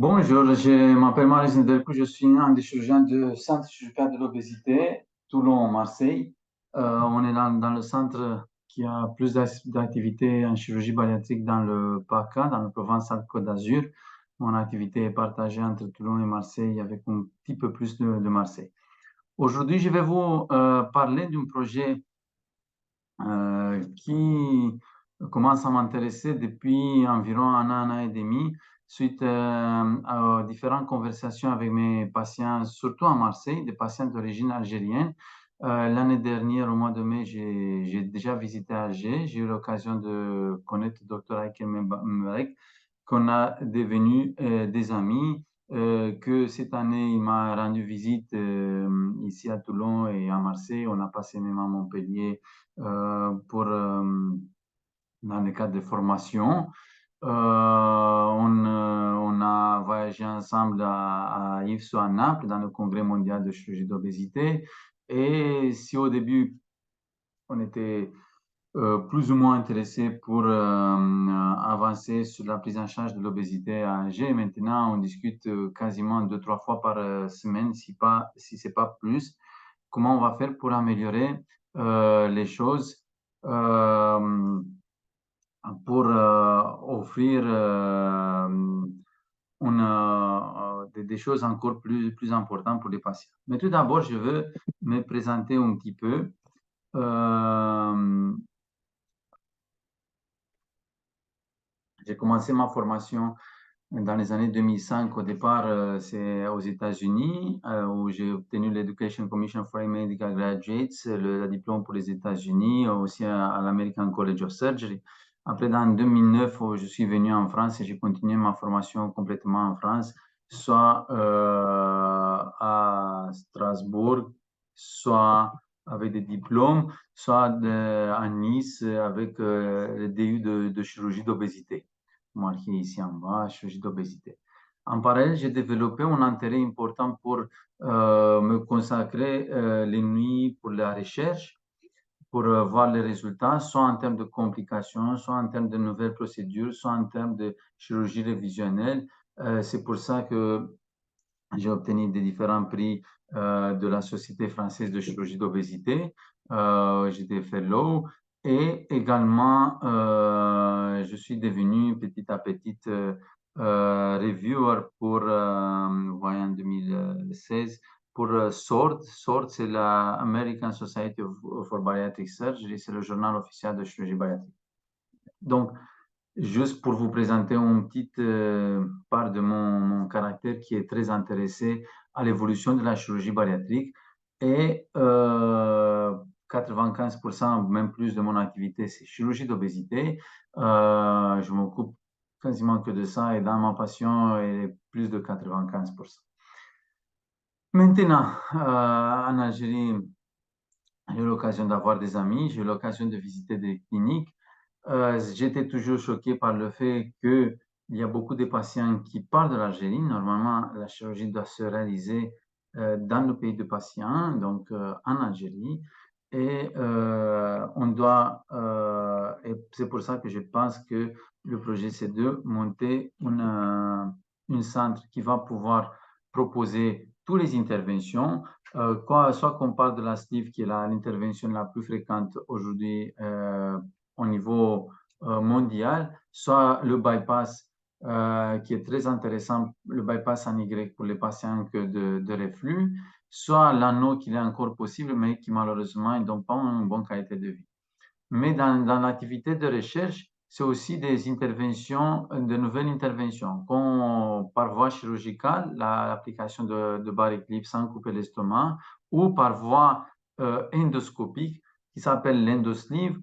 Bonjour, je m'appelle Maurice Nedelcou, je suis un des chirurgiens du Centre chirurgical de l'obésité, Toulon-Marseille. On est dans le centre qui a plus d'activités en chirurgie bariatrique dans le PACA, dans le Provence-Alpes-Côte d'Azur. Mon activité est partagée entre Toulon et Marseille avec un petit peu plus de Marseille. Aujourd'hui, je vais vous parler d'un projet qui commence à m'intéresser depuis environ un an et demi, suite à différentes conversations avec mes patients, surtout à Marseille, des patients d'origine algérienne. L'année dernière, au mois de mai, j'ai déjà visité Alger. J'ai eu l'occasion de connaître le docteur Aikel Mbarek, qu'on a devenu des amis. Que cette année, il m'a rendu visite ici à Toulon et à Marseille. On a passé même à Montpellier dans le cadre de formation. On a voyagé ensemble à Yves à Naples, dans le Congrès mondial de chirurgie d'obésité. Et si au début, on était plus ou moins intéressé pour avancer sur la prise en charge de l'obésité à Alger, maintenant, on discute quasiment 2, 3 fois par semaine, si ce n'est pas plus. Comment on va faire pour améliorer les choses euh, pour offrir des choses encore plus importantes pour les patients. Mais tout d'abord, je veux me présenter un petit peu. Euh, j'ai commencé ma formation dans les années 2005. Au départ, c'est aux États-Unis, où j'ai obtenu l'Education Commission for Medical Graduates, le diplôme pour les États-Unis, aussi à l'American College of Surgery. Après, dans 2009, je suis venu en France et j'ai continué ma formation complètement en France, soit à Strasbourg, soit avec des diplômes, soit à Nice avec le DU de chirurgie d'obésité marqué ici en bas, chirurgie d'obésité. En parallèle, j'ai développé un intérêt important pour me consacrer les nuits pour la recherche, pour voir les résultats, soit en termes de complications, soit en termes de nouvelles procédures, soit en termes de chirurgie révisionnelle. C'est pour ça que j'ai obtenu des différents prix de la Société française de chirurgie d'obésité. J'étais fellow et également je suis devenu petit à petit reviewer pour, en 2016 pour SWORD. SWORD, c'est la American Society for Bariatric Surgery, c'est le journal officiel de chirurgie bariatrique. Donc, juste pour vous présenter une petite part de mon caractère qui est très intéressé à l'évolution de la chirurgie bariatrique et 95%, même plus de mon activité, c'est chirurgie d'obésité. Je m'occupe quasiment que de ça et dans ma passion, elle est plus de 95%. Maintenant, en Algérie, j'ai eu l'occasion d'avoir des amis, j'ai eu l'occasion de visiter des cliniques. J'étais toujours choqué par le fait qu'il y a beaucoup de patients qui partent de l'Algérie. Normalement, la chirurgie doit se réaliser dans le pays de patient, donc en Algérie. Et et c'est pour ça que je pense que le projet, c'est de monter une centre qui va pouvoir proposer toutes les interventions, soit qu'on parle de la sleeve, qui est l'intervention la plus fréquente aujourd'hui au niveau mondial, soit le bypass qui est très intéressant, le bypass en Y pour les patients que de reflux, soit l'anneau qui est encore possible, mais qui malheureusement ne donne pas une bonne qualité de vie. Mais dans l'activité de recherche, c'est aussi des interventions, de nouvelles interventions, comme par voie chirurgicale, l'application de barre-clip sans couper l'estomac, ou par voie endoscopique qui s'appelle l'endosleeve.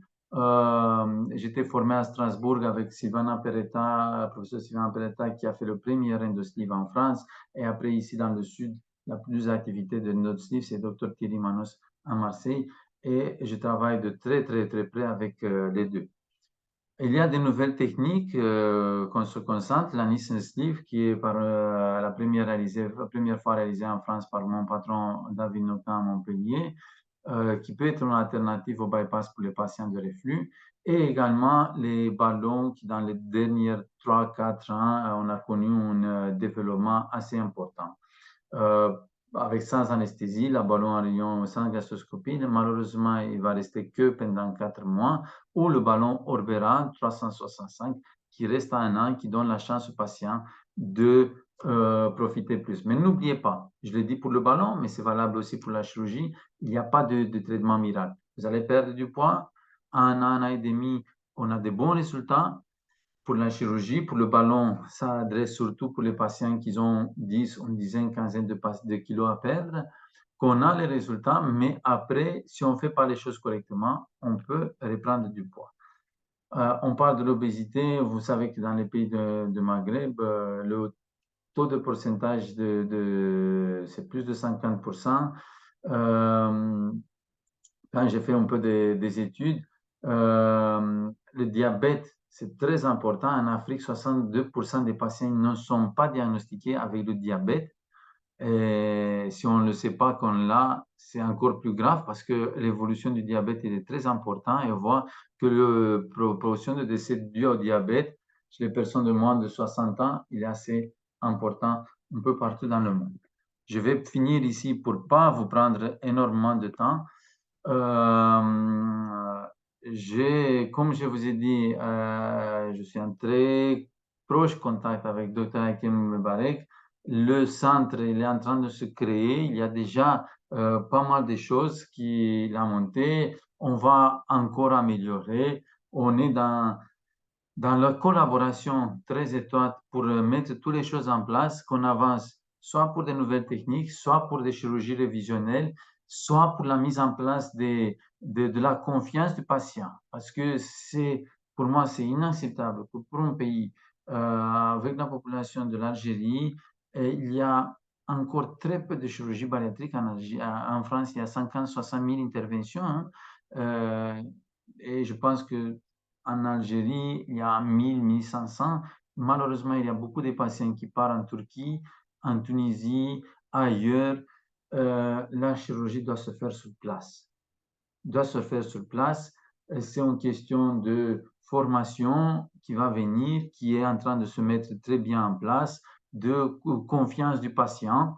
J'étais formé à Strasbourg avec Sylvana Peretta, professeur Sylvana Peretta, qui a fait le premier endosleeve en France. Et après, ici dans le sud, la plus d'activité de l'endosleeve, c'est le Dr Thierry Manos à Marseille. Et je travaille de très près avec les deux. Il y a de nouvelles techniques qu'on se concentre. La Nissen Sleeve, qui est la première fois réalisée en France par mon patron David Notin à Montpellier, qui peut être une alternative au bypass pour les patients de reflux. et également les ballons qui, dans les derniers 3-4 ans, on a connu un développement assez important. Avec sans anesthésie, le ballon à rayon sans gastroscopie, malheureusement, il va rester que pendant 4 mois, ou le ballon Orbera 365 qui reste à 1 an, qui donne la chance au patient de profiter plus. Mais n'oubliez pas, je l'ai dit pour le ballon, mais c'est valable aussi pour la chirurgie, il n'y a pas de traitement miracle. Vous allez perdre du poids, en 1 an et demi, on a de bons résultats. Pour la chirurgie, pour le ballon, ça adresse surtout pour les patients qui ont 10, une dizaine, quinzaine de kilos à perdre, qu'on a les résultats, mais après, si on ne fait pas les choses correctement, on peut reprendre du poids. On parle de l'obésité, vous savez que dans les pays de Maghreb, le taux de pourcentage c'est plus de 50%. Quand j'ai fait un peu des études, le diabète, c'est très important. En Afrique, 62% des patients ne sont pas diagnostiqués avec le diabète. Et si on ne le sait pas qu'on l'a, c'est encore plus grave parce que l'évolution du diabète est très importante et on voit que la proportion de décès dû au diabète chez les personnes de moins de 60 ans, il est assez important un peu partout dans le monde. Je vais finir ici pour ne pas vous prendre énormément de temps. Comme je vous ai dit, je suis en très proche contact avec Dr. Hakim Mebarek. Le centre, il est en train de se créer. Il y a déjà pas mal de choses qu'il a montées. On va encore améliorer. On est dans la collaboration très étroite pour mettre toutes les choses en place, qu'on avance soit pour de nouvelles techniques, soit pour des chirurgies révisionnelles, soit pour la mise en place de la confiance du patient. Parce que pour moi, c'est inacceptable que pour un pays avec la population de l'Algérie, il y a encore très peu de chirurgie bariatrique en France. Il y a 50-60 000 interventions. Hein. Et je pense que en Algérie, il y a 1000, 1500. Malheureusement, il y a beaucoup de patients qui partent en Turquie, en Tunisie, ailleurs. La chirurgie doit se faire sur place. Doit se faire sur place. C'est une question de formation qui va venir, qui est en train de se mettre très bien en place, de confiance du patient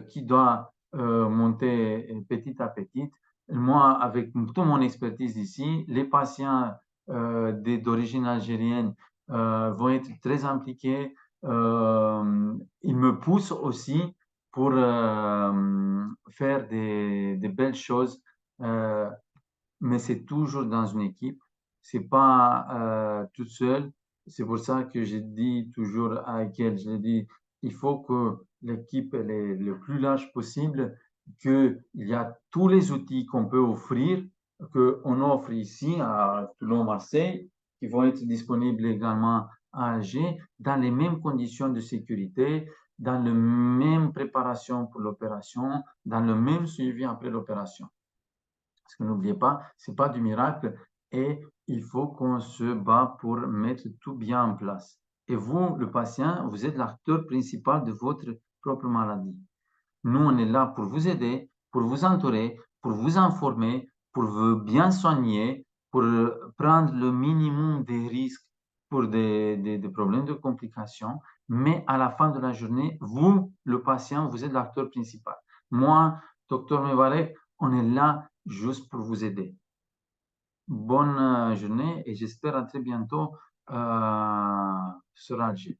qui doit monter petit à petit. Moi, avec toute mon expertise ici, les patients d'origine algérienne vont être très impliqués. Ils me poussent aussi pour faire des belles choses, mais c'est toujours dans une équipe. C'est pas toute seule. C'est pour ça que je dis toujours à Ekel, je dis, il faut que l'équipe est le plus large possible, qu'il y a tous les outils qu'on peut offrir, qu'on offre ici à Toulon-Marseille, qui vont être disponibles également à Alger, dans les mêmes conditions de sécurité, dans la même préparation pour l'opération, dans le même suivi après l'opération. Parce que n'oubliez pas, ce n'est pas du miracle et il faut qu'on se bat pour mettre tout bien en place. Et vous, le patient, vous êtes l'acteur principal de votre propre maladie. Nous, on est là pour vous aider, pour vous entourer, pour vous informer, pour vous bien soigner, pour prendre le minimum des risques pour des problèmes de complications. Mais à la fin de la journée, vous, le patient, vous êtes l'acteur principal. Moi, docteur Mebarek, on est là juste pour vous aider. Bonne journée et j'espère à très bientôt sur Alger.